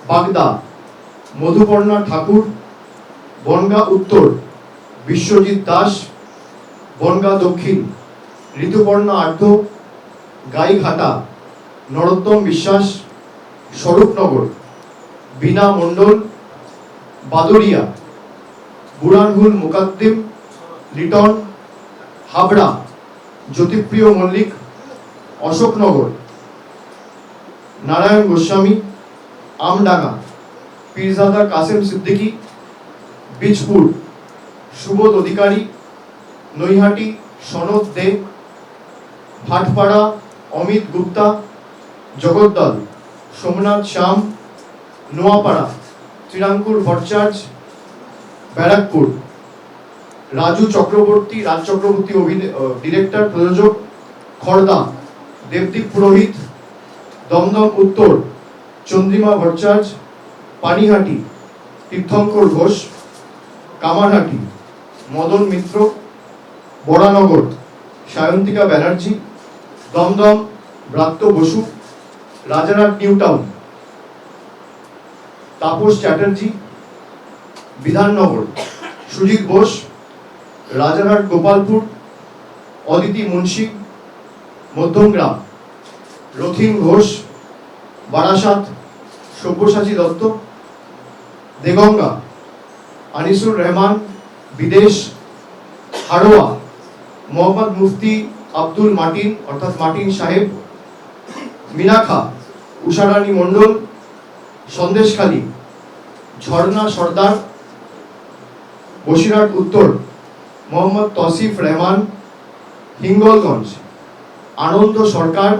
বাগদা মধুপর্ণা ঠাকুর, বনগাঁ উত্তর বিশ্বজিৎ দাস, বনগাঁ দক্ষিণ ঋতুপর্ণা আর্য, গাইঘাটা নরোত্তম বিশ্বাস, স্বরূপনগর বীণা মণ্ডল, বাদুরিয়া বুরানহুল মুকাদ্দিম লিটন, হাবড়া জ্যোতিপ্রিয় মল্লিক, অশোকনগর নারায়ণ গোস্বামী, আমডাঙ্গা পীরজাদা কাসেম সিদ্দিকী, বীজপুর সুবোধ অধিকারী, নৈহাটি সনদ দে, ভাটপাড়া অমিত গুপ্তা, জগদ্দল সোমনাথ শ্যাম, নোয়াপাড়া শ্রীরাঙ্কুর ভট্টাচার্য, ব্যারাকপুর রাজ চক্রবর্তী ডিরেক্টর প্রযোজক, খড়দা দেবদীপ পুরোহিত, দমদম উত্তর চন্দ্রিমা ভট্টাচার্য, পানিহাটি তীর্থঙ্কর ঘোষ, কামারহাটি মদন মিত্র, বরানগর সায়ন্তিকা ব্যানার্জি, দমদম ব্রাত্য বসু, রাজারহাট নিউ টাউন তাপস চ্যাটার্জি, বিধাননগর সুজিত বোস, রাজারহাট গোপালপুর অদিতি মুন্সি, মধ্যমগ্রাম রথিন ঘোষ, বারাসাত সব্যসাচী দত্ত, দেগঙ্গা আনিসুর রহমান, বিদেশ হাড়োয়া মোহাম্মদ মুফতি আব্দুল মাটিন অর্থাৎ মাটিন সাহেব, মিনাখা উষারানী মণ্ডল, সন্দেশখালী ঝর্ণা সর্দার, বসিরহাট উত্তর মোহাম্মদ তসিফ রহমান, হিঙ্গলগঞ্জ আনন্দ সরকার,